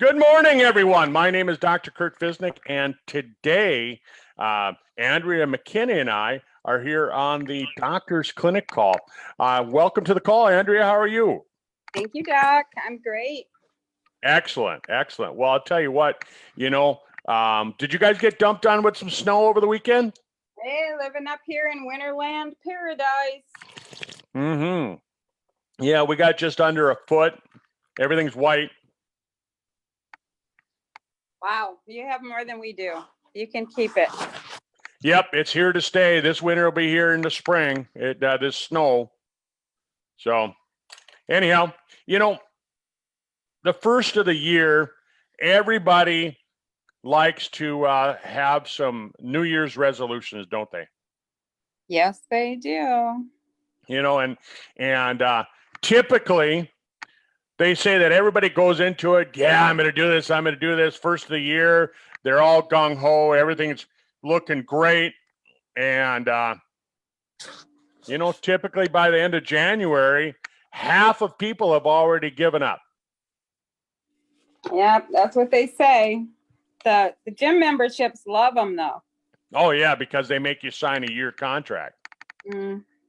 Good morning, everyone. My name is Dr. Kurt Fisnick, and today, Andrea McKinney and I are here on the Doctor's Clinic call. Welcome to the call, Andrea. How are you? Thank you, Doc. I'm great. Excellent, excellent. Well, I'll tell you what, did you guys get dumped on with some snow over the weekend? Hey, living up here in Winterland Paradise. Yeah, we got just under a foot. Everything's white. Wow, you have more than we do. You can keep it. Yep, it's here to stay. This winter will be here in the spring, this snow. So anyhow, the first of the year, everybody likes to have some New Year's resolutions, don't they? Yes, they do. And typically they say that everybody goes into it. Yeah, I'm going to do this. I'm going to do this. First of the year, they're all gung ho. Everything's looking great. And, typically by the end of January, half of people have already given up. Yeah, that's what they say. The gym memberships love them, though. Oh, yeah, because they make you sign a year contract.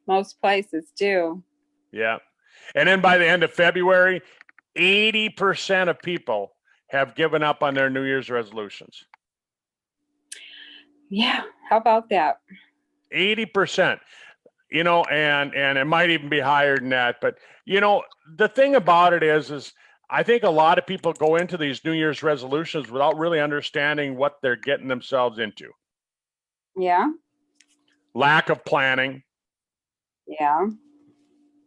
Most places do. Yeah. And then by the end of February, 80% of people have given up on their New Year's resolutions. Yeah, how about that? 80%, and it might even be higher than that. But, the thing about it is I think a lot of people go into these New Year's resolutions without really understanding what they're getting themselves into. Yeah. Lack of planning. Yeah.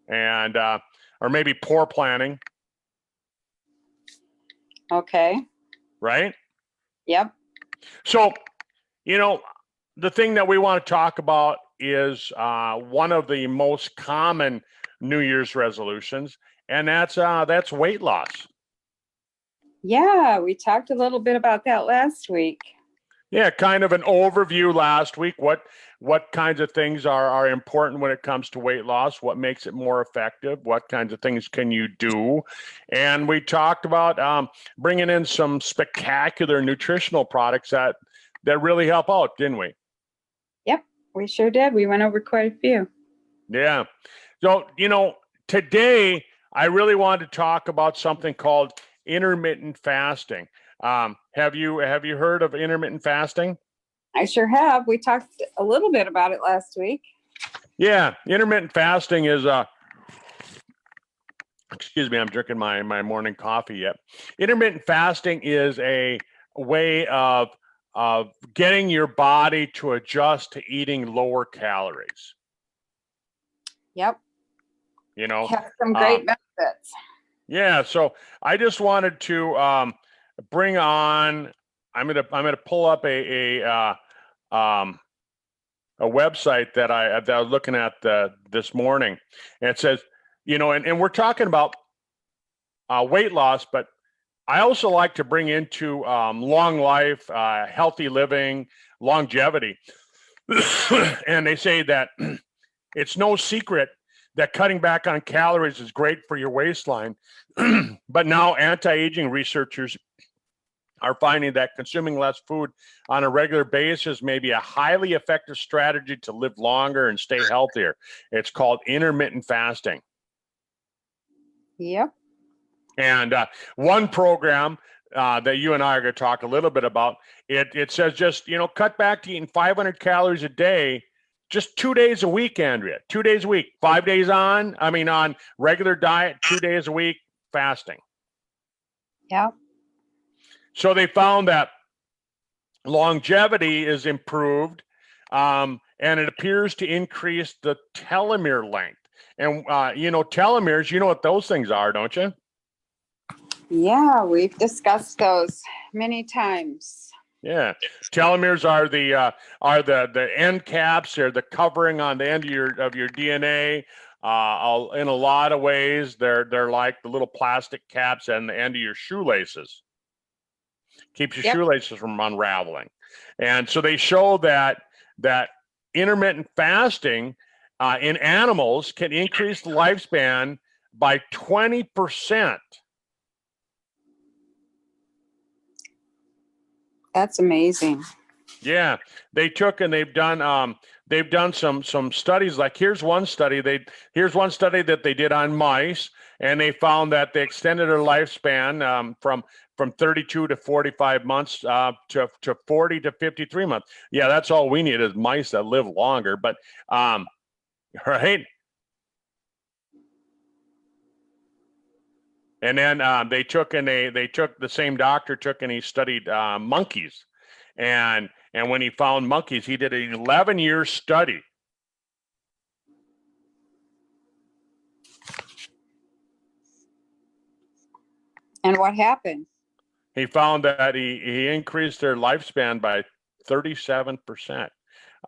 And, or maybe poor planning. Okay. Right? Yep. So, the thing that we want to talk about is one of the most common New Year's resolutions, and that's weight loss. Yeah, we talked a little bit about that last week. Yeah, kind of an overview last week. What kinds of things are important when it comes to weight loss? What makes it more effective? What kinds of things can you do? And we talked about bringing in some spectacular nutritional products that really help out, didn't we? Yep, we sure did. We went over quite a few. Yeah. So, today I really wanted to talk about something called intermittent fasting. Have you heard of intermittent fasting? I sure have. We talked a little bit about it last week. Yeah, intermittent fasting is excuse me, I'm drinking my morning coffee yet. Intermittent fasting is a way of getting your body to adjust to eating lower calories. Yep. Have some great benefits. Yeah, so I just wanted to bring on. I'm gonna pull up a website that I was looking at this morning, and it says, and we're talking about weight loss, but I also like to bring into long life, healthy living, longevity, and they say that it's no secret that cutting back on calories is great for your waistline, but now anti-aging researchers are finding that consuming less food on a regular basis may be a highly effective strategy to live longer and stay healthier. It's called intermittent fasting. Yep. And one program that you and I are going to talk a little bit about, it says just, cut back to eating 500 calories a day, just 2 days a week, Andrea, 2 days a week, 5 days on regular diet, 2 days a week, fasting. Yeah. So they found that longevity is improved, and it appears to increase the telomere length. And, telomeres, you know what those things are, don't you? Yeah, we've discussed those many times. Yeah, telomeres are the end caps. They're the covering on the end of your DNA. In a lot of ways, they're like the little plastic caps on the end of your shoelaces. Keeps your shoelaces from unraveling. And so they show that intermittent fasting in animals can increase the lifespan by 20%. That's amazing. Yeah, they took and they've done some studies. Like here's one study that they did on mice, and they found that they extended their lifespan from 32 to 45 months to 40 to 53 months. Yeah, that's all we need is mice that live longer. But right. And then they took the same doctor took and he studied monkeys, and when he found monkeys, he did an 11-year study. And what happened? He found that he increased their lifespan by 37%.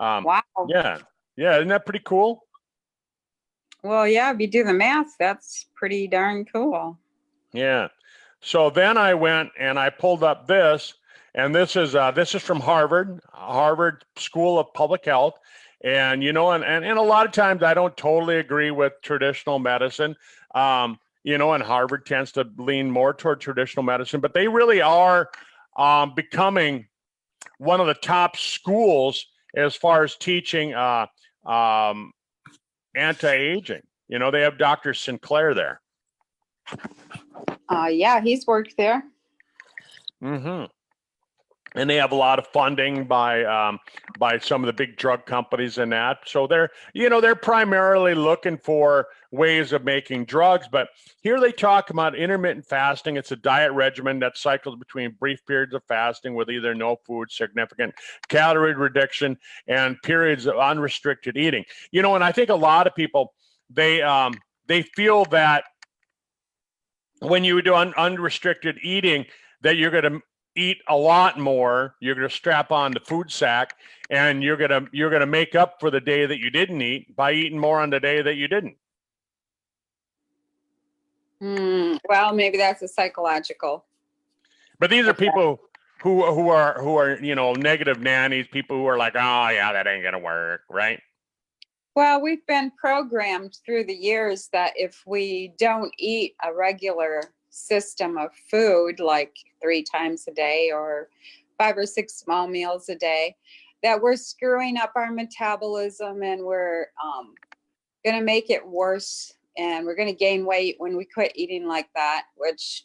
Wow. Yeah, isn't that pretty cool? Well, yeah, if you do the math, that's pretty darn cool. Yeah. So then I went and I pulled up this, and this is from Harvard School of Public Health. And and a lot of times I don't totally agree with traditional medicine. And Harvard tends to lean more toward traditional medicine, but they really are becoming one of the top schools as far as teaching anti-aging. They have Dr. Sinclair there. Yeah, he's worked there. Mm-hmm. And they have a lot of funding by some of the big drug companies and that. So they're primarily looking for ways of making drugs. But here they talk about intermittent fasting. It's a diet regimen that cycles between brief periods of fasting with either no food, significant calorie reduction, and periods of unrestricted eating. And I think a lot of people they feel that when you do unrestricted eating, that you're going to eat a lot more. You're going to strap on the food sack, and you're going to make up for the day that you didn't eat by eating more on the day that you didn't. Well, maybe that's a psychological. But these are people who are negative nannies. People who are like, oh yeah, that ain't going to work, right? Well, we've been programmed through the years that if we don't eat a regular system of food, like 3 times a day or 5 or 6 small meals a day, that we're screwing up our metabolism, and we're going to make it worse, and we're going to gain weight when we quit eating like that, which,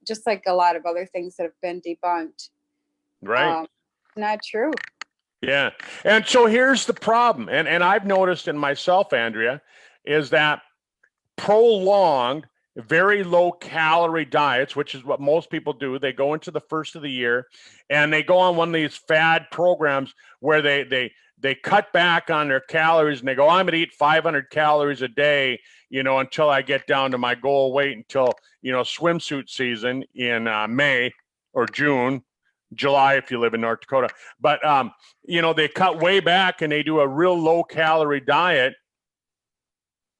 just like a lot of other things that have been debunked. Right. Not true. Yeah. And so here's the problem. And I've noticed in myself, Andrea, is that prolonged, very low calorie diets, which is what most people do. They go into the first of the year and they go on one of these fad programs where they cut back on their calories, and they go, I'm going to eat 500 calories a day, until I get down to my goal weight, until, swimsuit season in May or June. July if you live in North Dakota. But they cut way back and they do a real low calorie diet,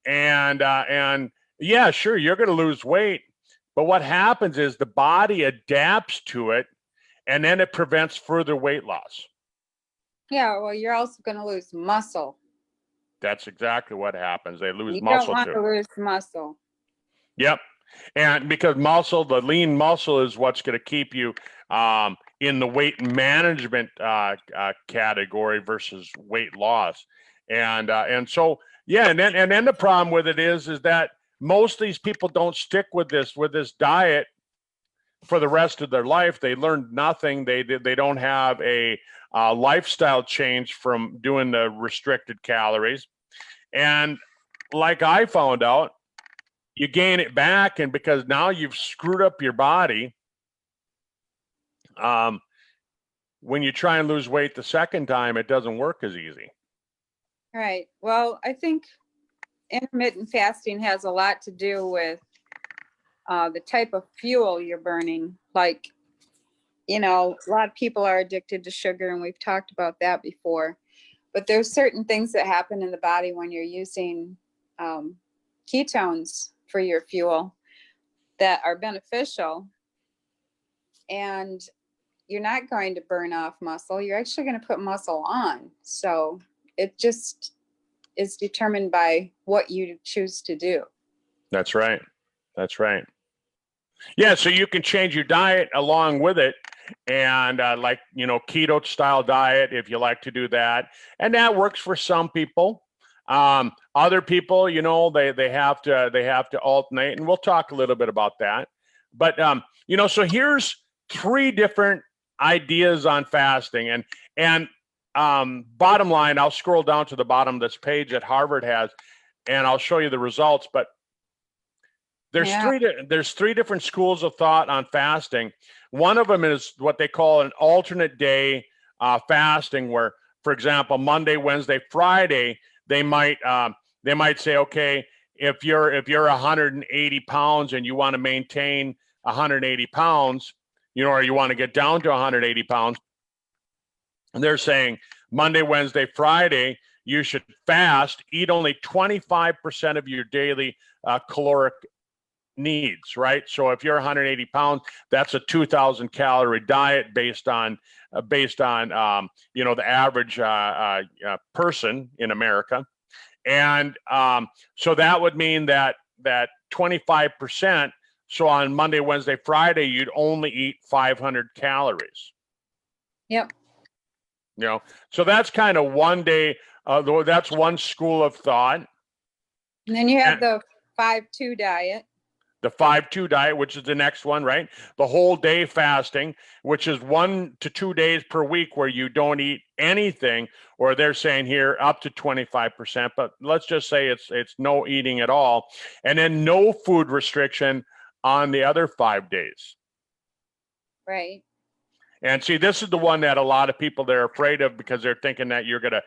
and yeah, sure, you're going to lose weight, but what happens is the body adapts to it, and then it prevents further weight loss. Yeah, well, you're also going to lose muscle. That's exactly what happens. They lose muscle too. You don't want to lose muscle. Yep. And because the lean muscle is what's going to keep you in the weight management category versus weight loss. And so, yeah. And then the problem with it is that most of these people don't stick with this diet for the rest of their life. They learned nothing. They don't have a lifestyle change from doing the restricted calories. And like I found out, you gain it back, and because now you've screwed up your body, when you try and lose weight the second time, it doesn't work as easy. Right. Well, I think intermittent fasting has a lot to do with the type of fuel you're burning. Like, a lot of people are addicted to sugar, and we've talked about that before. But there's certain things that happen in the body when you're using ketones for your fuel that are beneficial, and you're not going to burn off muscle. You're actually going to put muscle on. So it just is determined by what you choose to do. That's right. Yeah, so you can change your diet along with it, and like, keto style diet, if you like to do that. And that works for some people. Other people, they have to alternate, and we'll talk a little bit about that. But, so here's 3 different ideas on fasting. And bottom line, I'll scroll down to the bottom of this page that Harvard has, and I'll show you the results. But there's there's 3 different schools of thought on fasting. One of them is what they call an alternate day fasting, where, for example, Monday, Wednesday, Friday, they might say, okay, if you're 180 pounds and you want to maintain 180 pounds, or you want to get down to 180 pounds, and they're saying Monday, Wednesday, Friday, you should fast, eat only 25% of your daily caloric needs, right? So if you're 180 pounds, that's a 2,000 calorie diet based on the average person in America. And so that would mean that 25%. So on Monday, Wednesday, Friday, you'd only eat 500 calories. Yep. So that's kind of one day. That's one school of thought. And then you have the 5-2 diet. The 5-2 diet, which is the next one, right? The whole day fasting, which is 1 to 2 days per week where you don't eat anything, or they're saying here up to 25%, but let's just say it's no eating at all. And then no food restriction on the other 5 days. Right. And see, this is the one that a lot of people, they're afraid of, because they're thinking that you're gonna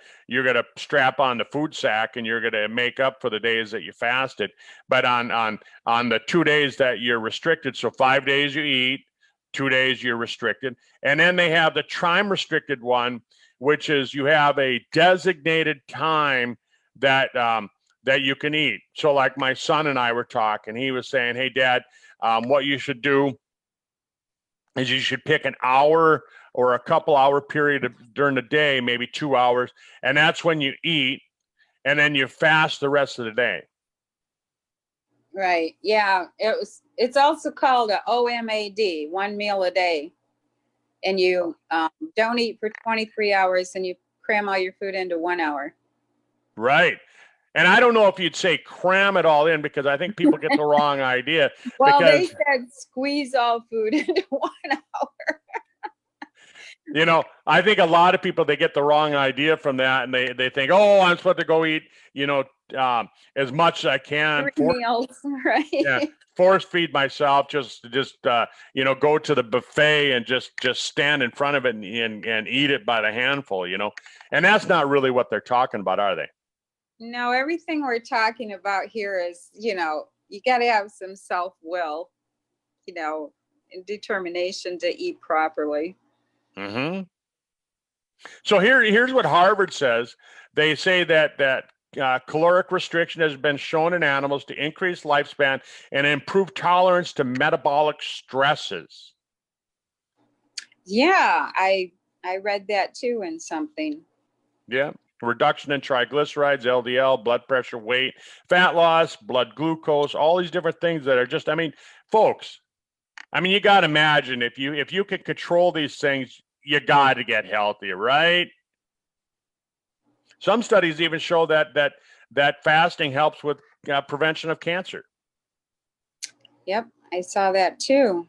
strap on the food sack and you're gonna make up for the days that you fasted. But on the 2 days that you're restricted, so 5 days you eat, 2 days you're restricted, and then they have the time restricted one, which is you have a designated time that you can eat. So like my son and I were talking, he was saying, "Hey, Dad, what you should do is you should pick an hour or a couple hour period during the day, maybe 2 hours, and that's when you eat, and then you fast the rest of the day." Right. Yeah. It's also called a OMAD, 1 meal a day. And you don't eat for 23 hours and you cram all your food into 1 hour. Right. And I don't know if you'd say cram it all in, because I think people get the wrong idea. Well, because, they said squeeze all food into 1 hour. I think a lot of people, they get the wrong idea from that, and they think, oh, I'm supposed to go eat, as much as I can. 3 meals, right? Yeah, force feed myself, just go to the buffet and just stand in front of it and eat it by the handful, and that's not really what they're talking about, are they? No, everything we're talking about here is, you got to have some self-will, and determination to eat properly. Mm-hmm. So here's what Harvard says. They say that caloric restriction has been shown in animals to increase lifespan and improve tolerance to metabolic stresses. Yeah, I read that too in something. Yeah. Reduction in triglycerides, LDL, blood pressure, weight, fat loss, blood glucose, all these different things that are just, folks, you got to imagine if you can control these things, you got to get healthier, right? Some studies even show that fasting helps with prevention of cancer. Yep, I saw that too.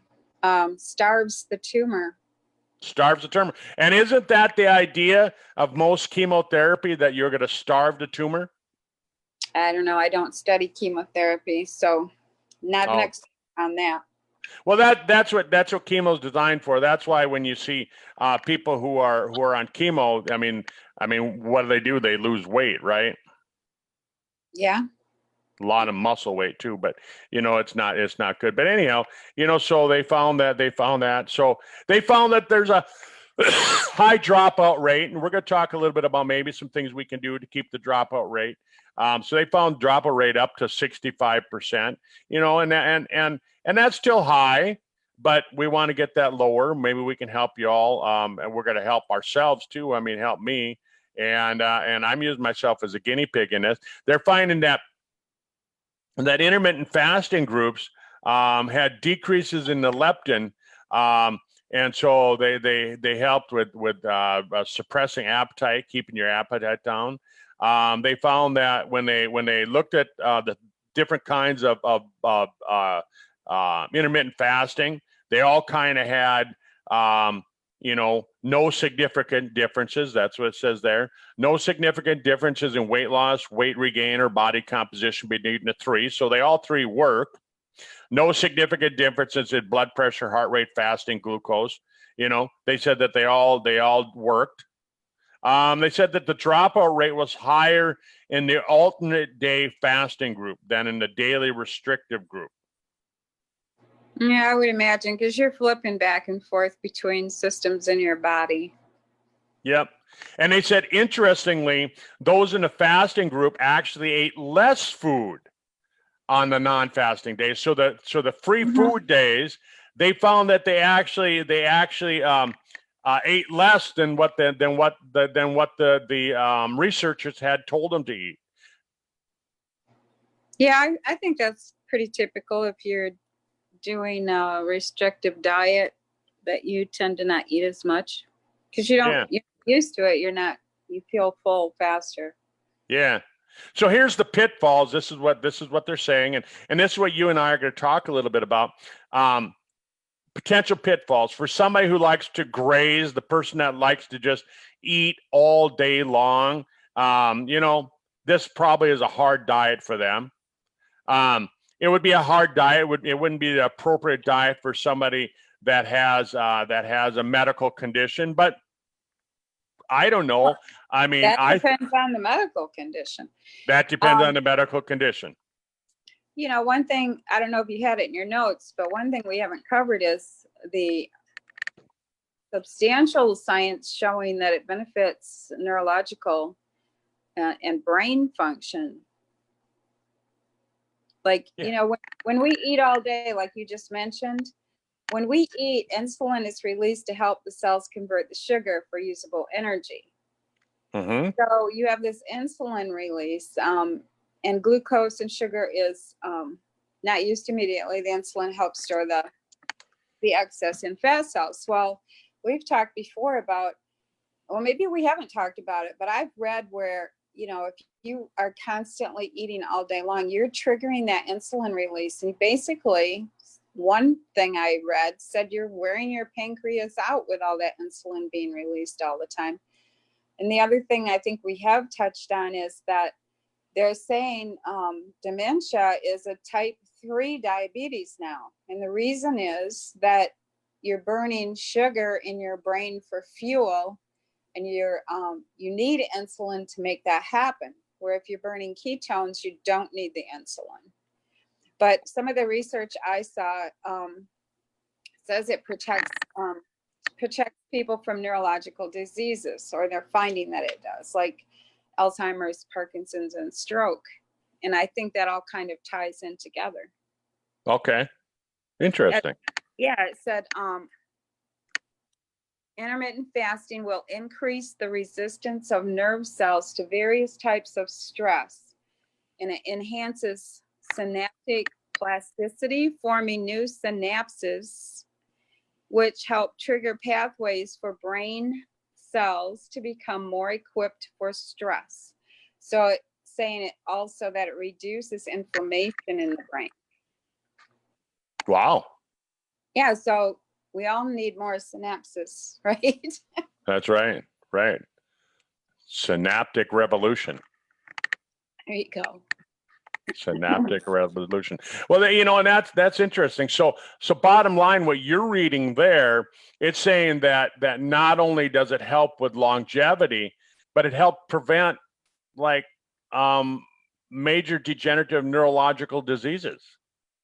Starves the tumor. Starves the tumor. And isn't that the idea of most chemotherapy, that you're going to starve the tumor? I don't know. I don't study chemotherapy, so not next on that. Well, that's what chemo is designed for. That's why when you see people who are on chemo, what do? They lose weight, right? Yeah. A lot of muscle weight too, but it's not good. But anyhow, so they found that. So they found that there's a high dropout rate, and we're going to talk a little bit about maybe some things we can do to keep the dropout rate. So they found dropout rate up to 65%, and that's still high, but we want to get that lower. Maybe we can help you all, and we're going to help ourselves too. Help me, and I'm using myself as a guinea pig in this. They're finding that intermittent fasting groups had decreases in the leptin And so they helped with suppressing appetite, keeping your appetite down. They found that when they looked at the different kinds of intermittent fasting, they all kind of had no significant differences. That's what it says there. No significant differences in weight loss, weight regain, or body composition between the three. So they all three work. No significant differences in blood pressure, heart rate, fasting, glucose. They said that they all worked. They said that the dropout rate was higher in the alternate day fasting group than in the daily restrictive group. Yeah, I would imagine, because you're flipping back and forth between systems in your body. Yep. And they said, interestingly, those in the fasting group actually ate less food on the non-fasting days. So the free food days, they found that they actually ate less than what the researchers had told them to eat. Yeah, I think that's pretty typical if you're doing a restrictive diet, that you tend to not eat as much because you're used to it. You feel full faster. Yeah. So here's the pitfalls. This is what they're saying, and this is what you and I are going to talk a little bit about. Potential pitfalls for somebody who likes to graze, the person that likes to just eat all day long. This probably is a hard diet for them. It would be a hard diet. It wouldn't be the appropriate diet for somebody that has a medical condition. But I don't know. I mean, that depends on the medical condition. That depends on the medical condition. One thing, I don't know if you had it in your notes, but one thing we haven't covered is the substantial science showing that it benefits neurological and brain function. Like, when we eat all day, like you just mentioned, when we eat, insulin is released to help the cells convert the sugar for usable energy. Mm-hmm. So you have this insulin release, and glucose and sugar is not used immediately. The insulin helps store the excess in fat cells. Well, we've talked before about, well, maybe we haven't talked about it, but I've read where, if you are constantly eating all day long, you're triggering that insulin release. And basically, one thing I read said you're wearing your pancreas out with all that insulin being released all the time. And the other thing I think we have touched on is that they're saying dementia is a type 3 diabetes now. And the reason is that you're burning sugar in your brain for fuel, and you need insulin to make that happen. Where if you're burning ketones, you don't need the insulin. But some of the research I saw says it protects people from neurological diseases, or they're finding that it does, like Alzheimer's, Parkinson's, and stroke. And I think that all kind of ties in together. Okay. Interesting. It said intermittent fasting will increase the resistance of nerve cells to various types of stress, and it enhances synaptic plasticity, forming new synapses, which help trigger pathways for brain cells to become more equipped for stress. So it's saying it also that it reduces inflammation in the brain. Wow. Yeah, so we all need more synapses, right? That's right. Right. Synaptic revolution. There you go. Synaptic revolution. Well, and that's interesting. So bottom line, what you're reading there, it's saying that not only does it help with longevity, but it helped prevent major degenerative neurological diseases.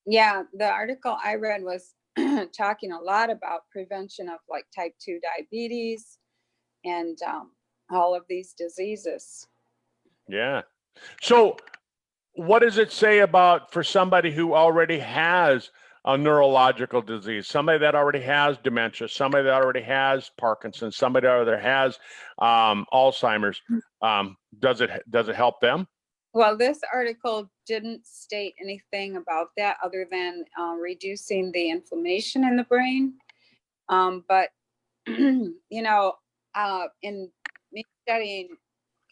Yeah, the article I read was talking a lot about prevention of type 2 diabetes and all of these diseases. Yeah. So what does it say about for somebody who already has a neurological disease, somebody that already has dementia, somebody that already has Parkinson's, somebody that already has Alzheimer's? Does it help them? Well, this article didn't state anything about that other than reducing the inflammation in the brain. But you know, in me studying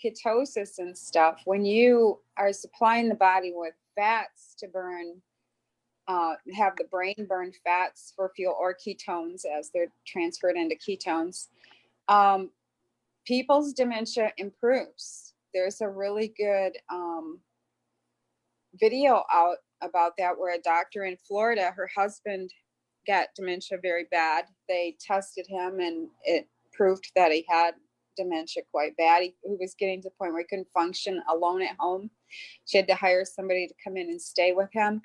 ketosis and stuff, when you are supplying the body with fats to burn, have the brain burn fats for fuel or ketones as they're transferred into ketones, people's dementia improves. There's a really good video out about that where a doctor in Florida, her husband got dementia very bad. They tested him and it proved that he had dementia quite bad. He was getting to the point where he couldn't function alone at home. She had to hire somebody to come in and stay with him.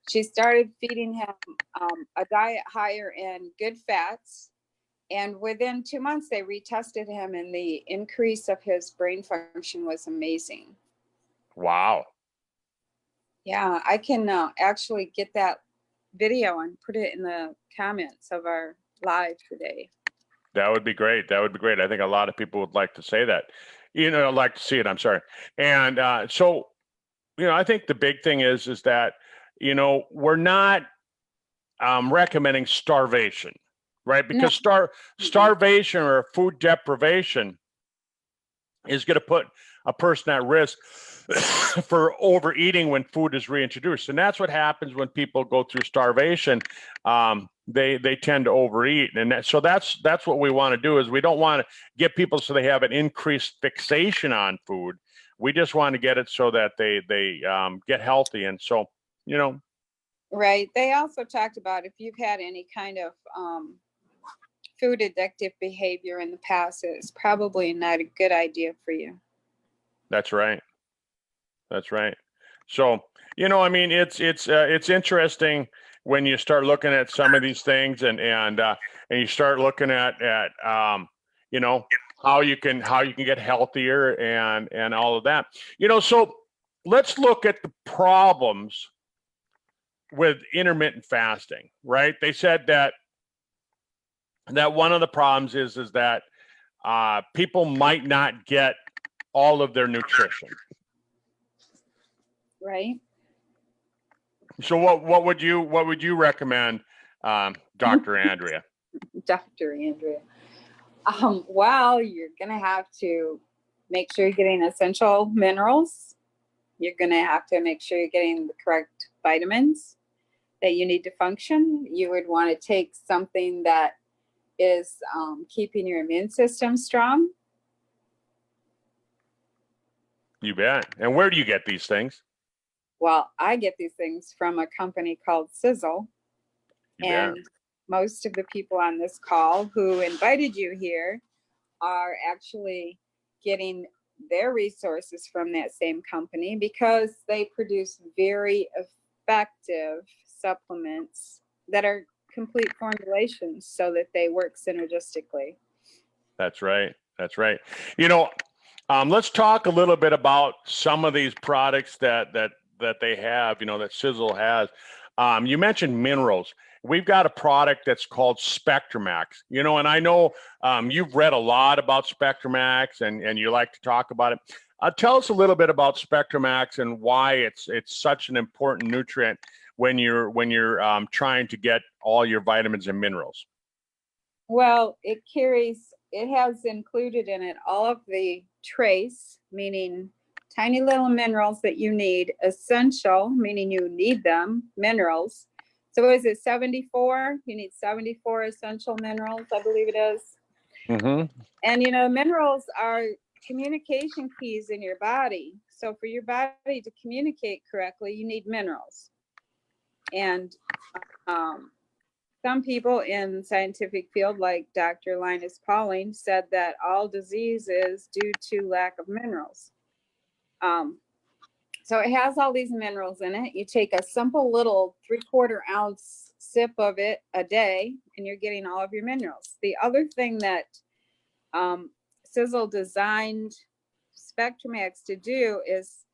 She started feeding him a diet higher in good fats. And within 2 months, they retested him and the increase of his brain function was amazing. Wow. Yeah, I can actually get that video and put it in the comments of our live today. That would be great. That would be great. I think a lot of people would like to say that, like to see it. I'm sorry. And so, I think the big thing is that, we're not recommending starvation, right? Because starvation or food deprivation is going to put a person at risk for overeating when food is reintroduced. And that's what happens when people go through starvation. They tend to overeat. And so that's what we want to do is we don't want to get people so they have an increased fixation on food. We just want to get it so that they get healthy. And so, Right. They also talked about if you've had any kind of food addictive behavior in the past, it's probably not a good idea for you. That's right. That's right. So, it's interesting when you start looking at some of these things and you start looking at how you can get healthier and all of that. So let's look at the problems with intermittent fasting, right? They said that one of the problems is that people might not get all of their nutrition. Right. So what would you recommend, Dr. Andrea? Dr. Andrea. Well, you're gonna have to make sure you're getting essential minerals. You're gonna have to make sure you're getting the correct vitamins that you need to function. You would want to take something that is keeping your immune system strong. You bet. And where do you get these things? Well, I get these things from a company called Sizzle. And most of the people on this call who invited you here are actually getting their resources from that same company because they produce very effective supplements that are complete formulations so that they work synergistically. That's right. That's right. Let's talk a little bit about some of these products that they have, that Sizzle has. You mentioned minerals. We've got a product that's called Spectramax, and I know you've read a lot about Spectramax and you like to talk about it. Tell us a little bit about Spectramax and why it's such an important nutrient when you're trying to get all your vitamins and minerals. Well, it has included in it all of the trace, meaning tiny little minerals that you need, essential, meaning you need them, minerals. So is it 74? You need 74 essential minerals, I believe it is. Mm-hmm. And, minerals are communication keys in your body. So for your body to communicate correctly, you need minerals. And some people in the scientific field, like Dr. Linus Pauling, said that all disease is due to lack of minerals. So it has all these minerals in it. You take a simple little 3/4 ounce sip of it a day, and you're getting all of your minerals. The other thing that Sizzle designed Spectramax to do is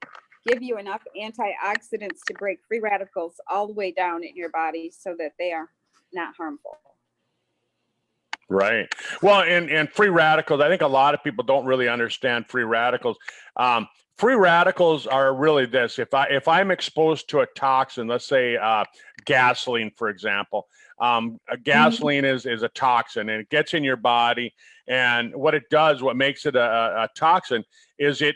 give you enough antioxidants to break free radicals all the way down in your body so that they are not harmful. Right. Well, and free radicals, I think a lot of people don't really understand free radicals. free radicals are really this. If I'm exposed to a toxin, let's say gasoline, for example, a gasoline is a toxin, and it gets in your body. And what it does, what makes it a toxin, is it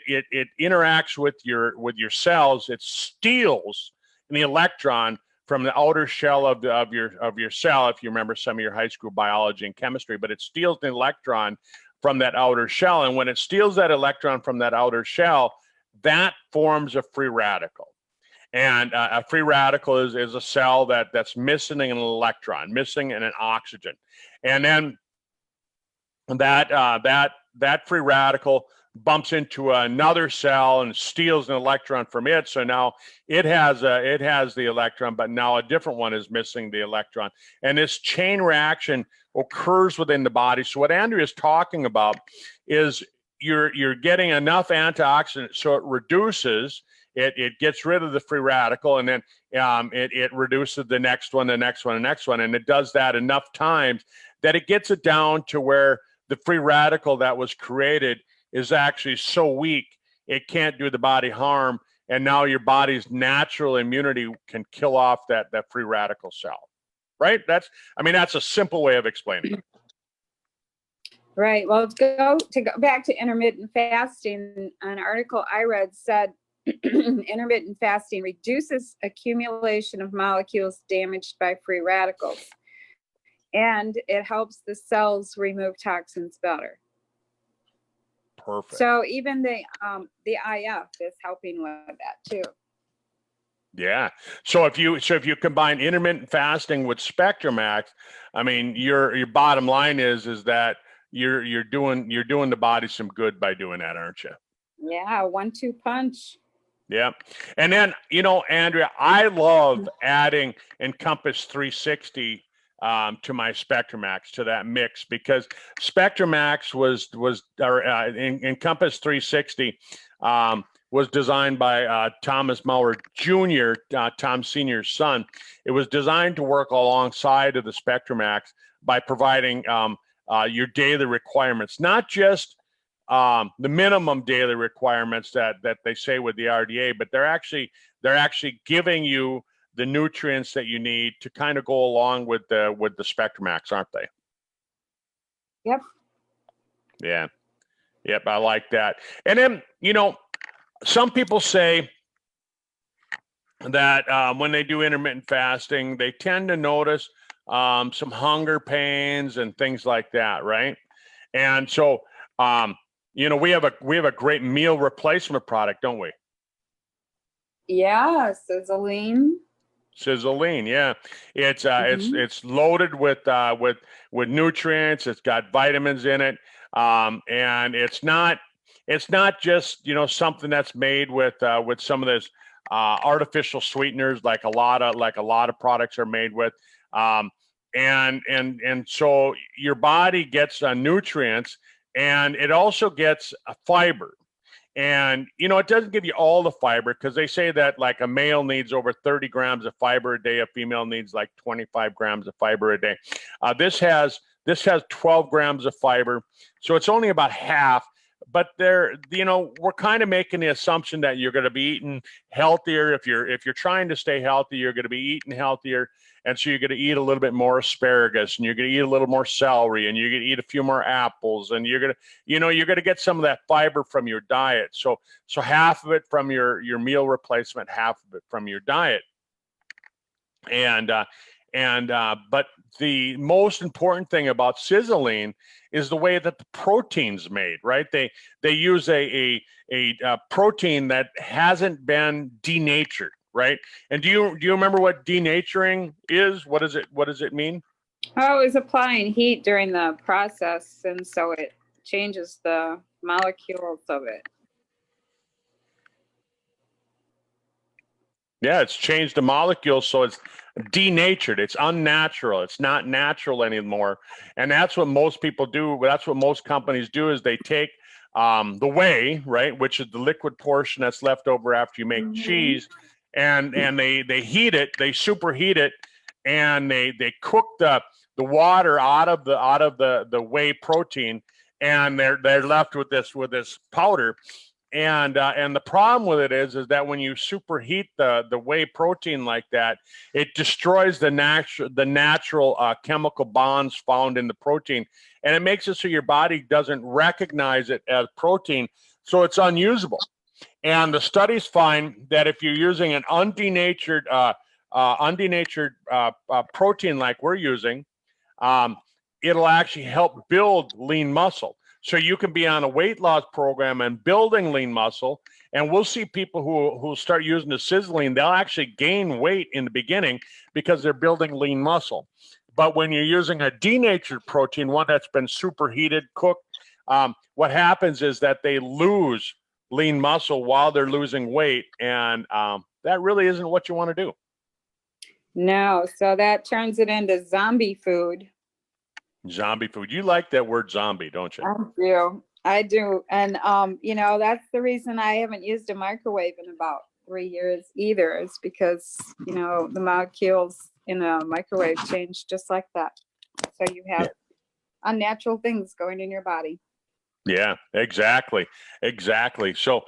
interacts with your cells. It steals the electron from the outer shell of your cell. If you remember some of your high school biology and chemistry, but it steals the electron from that outer shell. And when it steals that electron from that outer shell, that forms a free radical. And a free radical is a cell that's missing an electron, missing an oxygen. And then that free radical bumps into another cell and steals an electron from it. So now it has the electron, but now a different one is missing the electron. And this chain reaction occurs within the body. So what Andrea is talking about is you're getting enough antioxidant, so it reduces. It gets rid of the free radical, and then it reduces the next one, the next one, the next one, and it does that enough times that it gets it down to where the free radical that was created is actually so weak it can't do the body harm, and now your body's natural immunity can kill off that free radical cell. Right? That's a simple way of explaining it. Right. Well, to go back to intermittent fasting, an article I read said intermittent fasting reduces accumulation of molecules damaged by free radicals, and it helps the cells remove toxins better. Perfect. So even the IF is helping with that too. Yeah. So if you combine intermittent fasting with SpectraMax, your bottom line is that you're doing the body some good by doing that, aren't you? Yeah, 1-2 punch. Yeah. And then, Andrea, I love adding Encompass 360 to my SpectraMax, to that mix, because SpectraMax Encompass 360 was designed by Thomas Maurer Jr., Tom Sr.'s son. It was designed to work alongside of the SpectraMax by providing your daily requirements, not just the minimum daily requirements that they say with the RDA, but they're actually giving you the nutrients that you need to kind of go along with the SpectraMax, aren't they? Yep. Yeah. Yep. I like that. And then, some people say that when they do intermittent fasting, they tend to notice some hunger pains and things like that, right? And so, we have a great meal replacement product, don't we? Yeah, Sizzling, yeah. It's loaded with nutrients. It's got vitamins in it, and it's not just something that's made with some of this artificial sweeteners like a lot of products are made with, and so your body gets nutrients, and it also gets a fiber. And, it doesn't give you all the fiber, because they say that like a male needs over 30 grams of fiber a day. A female needs like 25 grams of fiber a day. This has 12 grams of fiber. So it's only about half. But we're kind of making the assumption that you're going to be eating healthier. If you're trying to stay healthy, you're going to be eating healthier. And so you're going to eat a little bit more asparagus, and you're going to eat a little more celery, and you're going to eat a few more apples, and you're going to get some of that fiber from your diet. So half of it from your meal replacement, half of it from your diet. But the most important thing about Sizzling is the way that the protein's made, right? They use a protein that hasn't been denatured, right? And do you remember what denaturing is? What does it mean? Oh, it was applying heat during the process, and so it changes the molecules of it. Yeah, it's changed the molecules, so it's denatured. It's unnatural. It's not natural anymore. And that's what most people do. That's what most companies do, is they take the whey, right, which is the liquid portion that's left over after you make cheese, and they heat it, they superheat it, and they cook the water out of the whey protein, and they're left with this powder. And the problem with it is that when you superheat the whey protein like that, it destroys the natural chemical bonds found in the protein, and it makes it so your body doesn't recognize it as protein, so it's unusable. And the studies find that if you're using an undenatured protein like we're using, it'll actually help build lean muscle. So you can be on a weight loss program and building lean muscle. And we'll see people who start using the sizzling, they'll actually gain weight in the beginning because they're building lean muscle. But when you're using a denatured protein, one that's been superheated, cooked, what happens is that they lose lean muscle while they're losing weight. And that really isn't what you want to do. No, so that turns it into zombie food. Zombie food. You like that word zombie, don't you? I do. I do. And, you know, that's the reason I haven't used a microwave in about 3 years either, is because, you know, the molecules in a microwave change just like that. So you have unnatural things going in your body. Yeah, exactly. So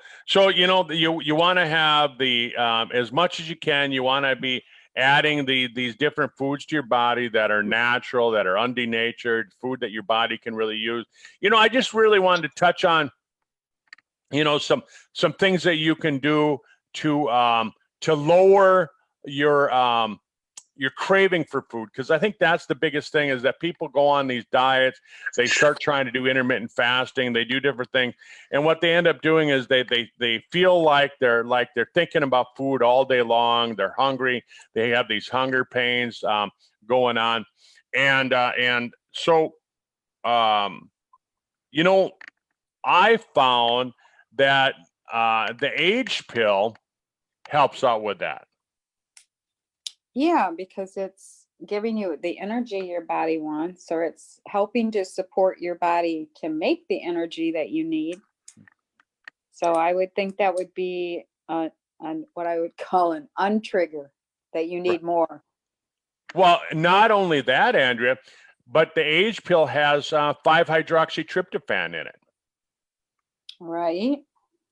you know, you want to have the as much as you can. You want to be adding these different foods to your body that are natural, that are undenatured, food that your body can really use. You know, I just really wanted to touch on, you know, some things that you can do to lower your craving for food, because I think that's the biggest thing, is that people go on these diets, they start trying to do intermittent fasting, they do different things, and what they end up doing is they feel like they're thinking about food all day long, they're hungry, they have these hunger pains going on, and so you know, I found that the age pill helps out with that. Yeah, because it's giving you the energy your body wants, or it's helping to support your body to make the energy that you need. So I would think that would be what I would call an untrigger, that you need more. Well, not only that, Andrea, but the age pill has 5-hydroxytryptophan in it. Right.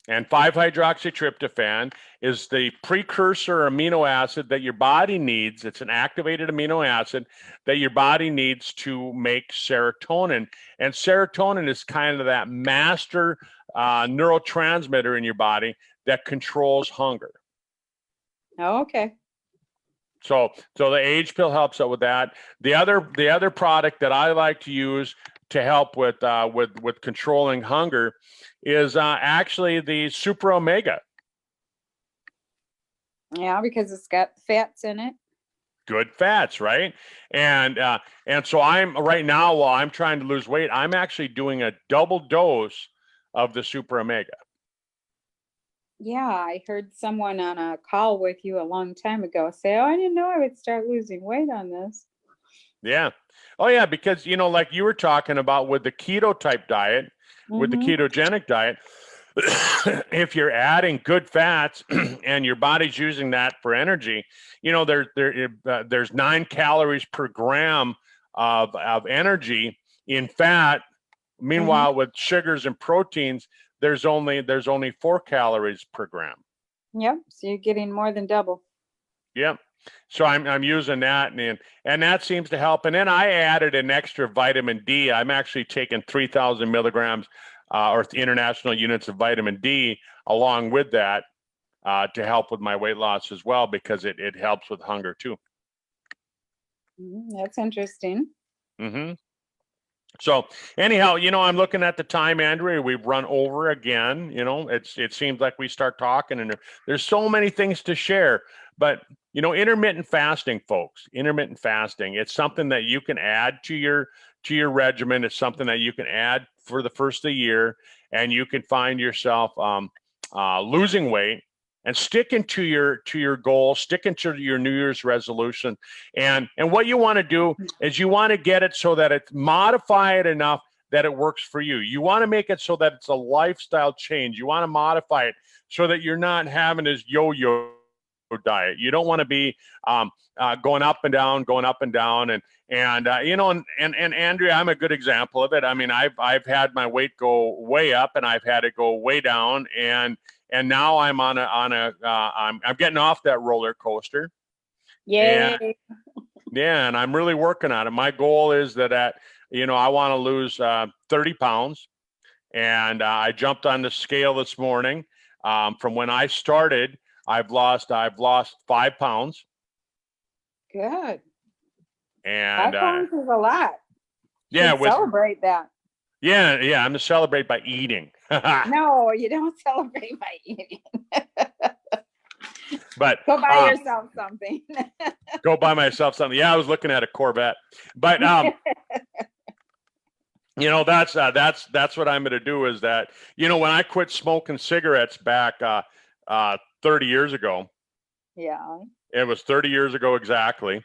And 5-hydroxytryptophan is the precursor amino acid that your body needs. It's an activated amino acid that your body needs to make serotonin. And serotonin is kind of that master neurotransmitter in your body that controls hunger. Oh, okay. So the age pill helps out with that. The other product that I like to use to help with controlling hunger is actually the Super Omega. Yeah, because it's got fats in it. Good fats, right? And so I'm right now, while I'm trying to lose weight, I'm actually doing a double dose of the Super Omega. Yeah, I heard someone on a call with you a long time ago say, "Oh, I didn't know I would start losing weight on this." Yeah. Oh yeah, because you know, like you were talking about with the keto type diet, with the ketogenic diet, if you're adding good fats and your body's using that for energy, you know, there's 9 calories per gram of energy in fat. Meanwhile, with sugars and proteins, there's only 4 calories per gram. Yep. So you're getting more than double. Yep. So I'm using that, and that seems to help. And then I added an extra vitamin D. I'm actually taking 3,000 milligrams or international units of vitamin D along with that to help with my weight loss as well, because it helps with hunger too. That's interesting. So anyhow, you know, I'm looking at the time, Andrea. We've run over again. You know, it seems like we start talking, and there's so many things to share. But you know, intermittent fasting, folks, intermittent fasting, it's something that you can add to your regimen. It's something that you can add for the first of the year, and you can find yourself losing weight and sticking to your goal, sticking to your New Year's resolution. And what you want to do is you want to get it so that it's modify it enough that it works for you. You want to make it so that it's a lifestyle change. You want to modify it so that you're not having this yo-yo diet. You don't want to be going up and down, and Andrea, I'm a good example of it. I mean, I've had my weight go way up, and I've had it go way down, and now I'm I'm getting off that roller coaster. Yay. And yeah, and I'm really working on it. My goal is that I want to lose 30 pounds, and I jumped on the scale this morning. From when I started, I've lost 5 pounds. Good. And 5 pounds is a lot. yeah, Celebrate that. Yeah, I'm gonna celebrate by eating. No, you don't celebrate by eating. But go buy yourself something. Go buy myself something. Yeah, I was looking at a Corvette, but that's what I'm going to do. Is that when I quit smoking cigarettes back 30 years ago. Yeah. It was 30 years ago exactly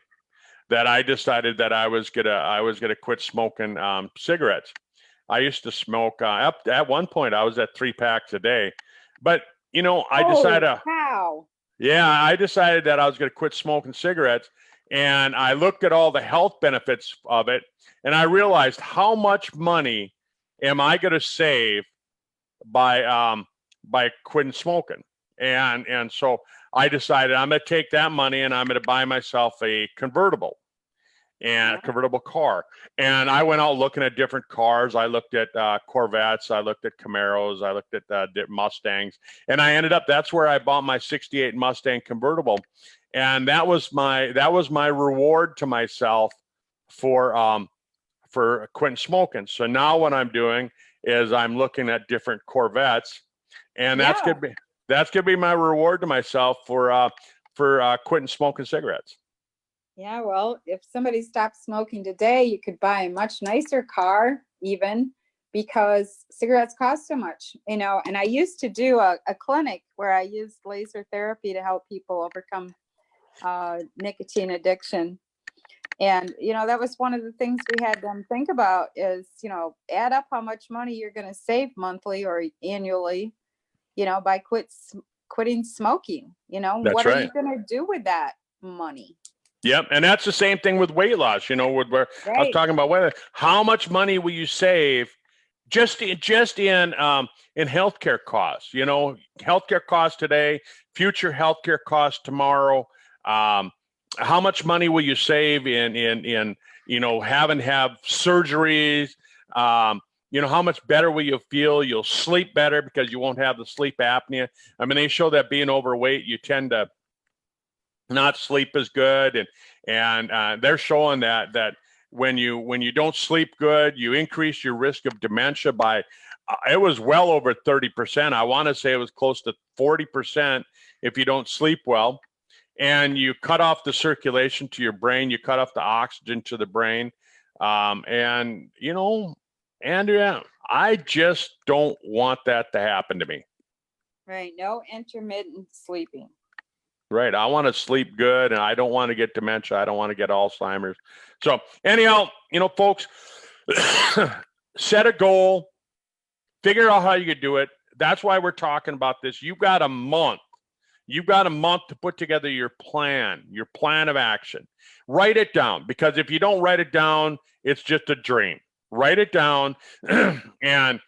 that I decided that I was gonna quit smoking cigarettes. I used to smoke up at one point. I was at 3 packs a day, but I decided. Wow. Yeah, I decided that I was going to quit smoking cigarettes, and I looked at all the health benefits of it, and I realized how much money am I going to save by quitting smoking, and so I decided I'm going to take that money and I'm going to buy myself a convertible. And a convertible car. And I went out looking at different cars. I looked at Corvettes. I looked at Camaros. I looked at Mustangs. And I ended up, that's where I bought my 68 Mustang convertible. And that was my reward to myself for quitting smoking. So now what I'm doing is I'm looking at different Corvettes, and that's gonna be my reward to myself for quitting smoking cigarettes. Yeah, well, if somebody stopped smoking today, you could buy a much nicer car, even because cigarettes cost so much, and I used to do a clinic where I used laser therapy to help people overcome nicotine addiction. And, that was one of the things we had them think about is, add up how much money you're going to save monthly or annually, by quitting smoking. That's what right. are you going to do with that money? Yep, and that's the same thing with weight loss. Where I was talking about how much money will you save just in healthcare costs? Healthcare costs today, future healthcare costs tomorrow. How much money will you save in having to have surgeries? How much better will you feel? You'll sleep better because you won't have the sleep apnea. I mean, they show that being overweight, you tend to not sleep as good, and they're showing that when you don't sleep good, you increase your risk of dementia by it was well over 30%. I want to say it was close to 40% if you don't sleep well, and you cut off the circulation to your brain, you cut off the oxygen to the brain, and Andrea, I just don't want that to happen to me. Right, no intermittent sleeping. Right. I want to sleep good, and I don't want to get dementia. I don't want to get Alzheimer's. So anyhow, folks, set a goal, figure out how you could do it. That's why we're talking about this. You've got a month. You've got a month to put together your plan of action. Write it down, because if you don't write it down, it's just a dream. Write it down and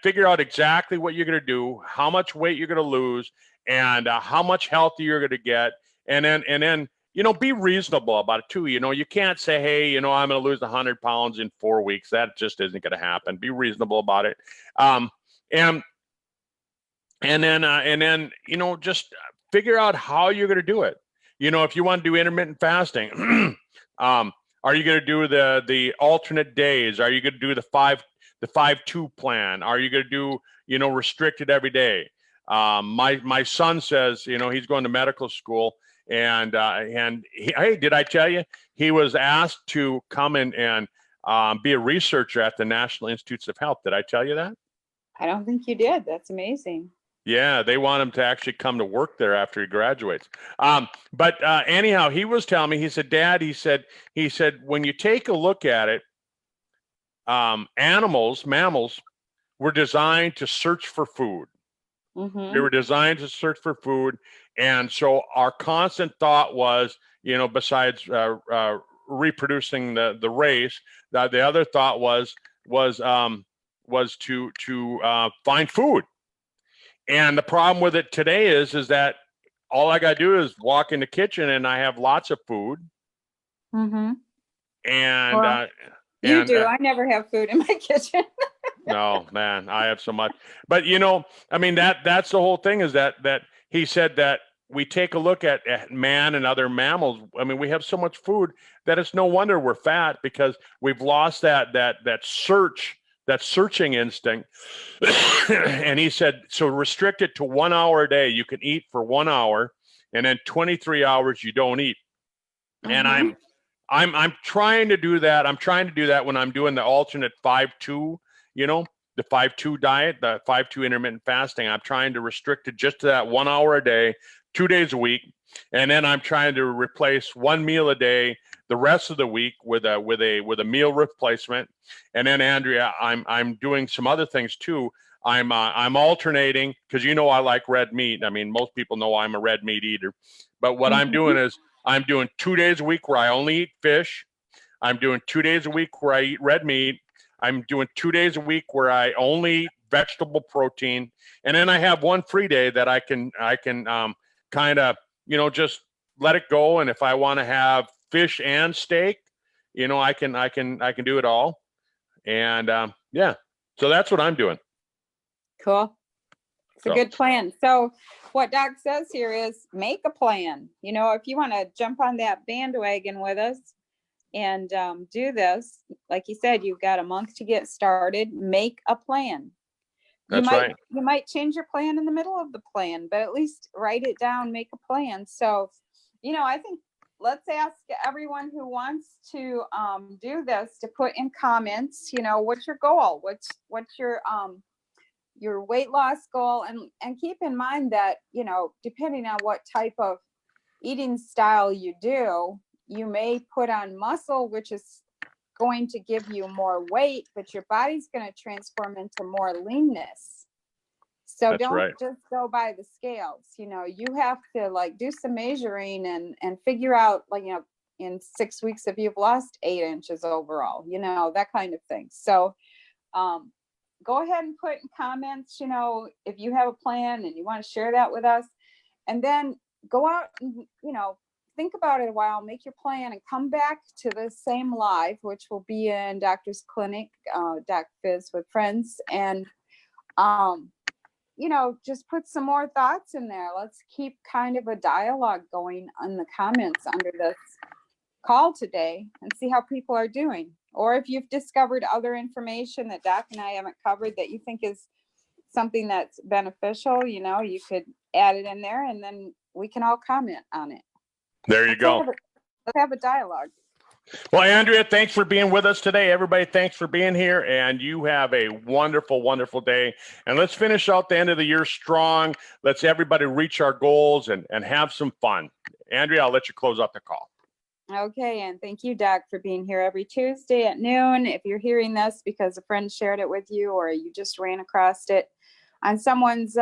figure out exactly what you're going to do, how much weight you're going to lose, and how much healthy you're going to get, and then be reasonable about it too. You can't say, hey, I'm going to lose 100 pounds in 4 weeks. That just isn't going to happen. Be reasonable about it, and then just figure out how you're going to do it. If you want to do intermittent fasting, are you going to do the alternate days? Are you going to do the 5-2 plan? Are you going to do restricted every day? My son says, he's going to medical school, and hey, did I tell you he was asked to come and be a researcher at the National Institutes of Health? Did I tell you that? I don't think you did. That's amazing. Yeah, they want him to actually come to work there after he graduates. But anyhow, he was telling me, he said, Dad, he said, when you take a look at it, mammals were designed to search for food. Mm-hmm. We were designed to search for food. And so our constant thought was, besides reproducing the race, that the other thought was to find food. And the problem with it today is that all I got to do is walk in the kitchen and I have lots of food. Mm-hmm. And Well, you do. I never have food in my kitchen. no, man, I have so much. But I mean that's the whole thing is that he said that we take a look at man and other mammals. I mean, we have so much food that it's no wonder we're fat because we've lost that searching instinct. And he said, so restrict it to 1 hour a day. You can eat for 1 hour, and then 23 hours you don't eat. And Mm-hmm. I'm trying to do that. I'm trying to do that when I'm doing the alternate 5-2, the 5-2 diet, the 5-2 intermittent fasting. I'm trying to restrict it just to that 1 hour a day, 2 days a week. And then I'm trying to replace one meal a day the rest of the week with a meal replacement. And then Andrea, I'm doing some other things too. I'm alternating because I like red meat. I mean, most people know I'm a red meat eater. But what I'm doing is I'm doing 2 days a week where I only eat fish. I'm doing 2 days a week where I eat red meat. I'm doing 2 days a week where I only eat vegetable protein, and then I have one free day that I can kind of just let it go. And if I want to have fish and steak, I can do it all. And yeah, so that's what I'm doing. Cool. It's a So. good plan. So what Doc says here is make a plan. If you want to jump on that bandwagon with us and do this, like you said, you've got a month to get started. Make a plan. That's right. You might change your plan in the middle of the plan, but at least write it down, make a plan. So, I think let's ask everyone who wants to do this to put in comments, what's your goal? What's your weight loss goal? And keep in mind that, depending on what type of eating style you do, you may put on muscle, which is going to give you more weight, but your body's going to transform into more leanness. So That's don't right. just go by the scales. You have to do some measuring and figure out, in 6 weeks, if you've lost 8 inches overall, that kind of thing. So go ahead and put in comments, if you have a plan and you want to share that with us, and then go out and, think about it a while, make your plan, and come back to the same live, which will be in Doctor's Clinic, Doc Fizz with Friends. And, just put some more thoughts in there. Let's keep kind of a dialogue going in the comments under this call today and see how people are doing. Or if you've discovered other information that Doc and I haven't covered that you think is something that's beneficial, you could add it in there and then we can all comment on it. There you go. Let's have a dialogue. Well, Andrea, thanks for being with us today. Everybody, thanks for being here. And you have a wonderful, wonderful day. And let's finish out the end of the year strong. Let's everybody reach our goals and have some fun. Andrea, I'll let you close out the call. Okay, and thank you, Doc, for being here every Tuesday at noon. If you're hearing this because a friend shared it with you or you just ran across it on someone's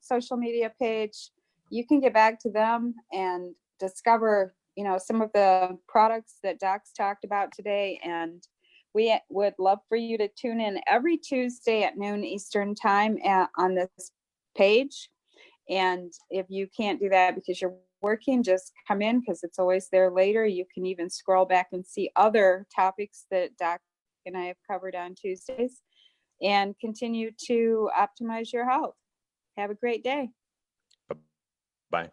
social media page, you can get back to them and discover, some of the products that Doc's talked about today. And we would love for you to tune in every Tuesday at noon Eastern time on this page. And if you can't do that because you're working, just come in because it's always there later. You can even scroll back and see other topics that Doc and I have covered on Tuesdays and continue to optimize your health. Have a great day. Bye.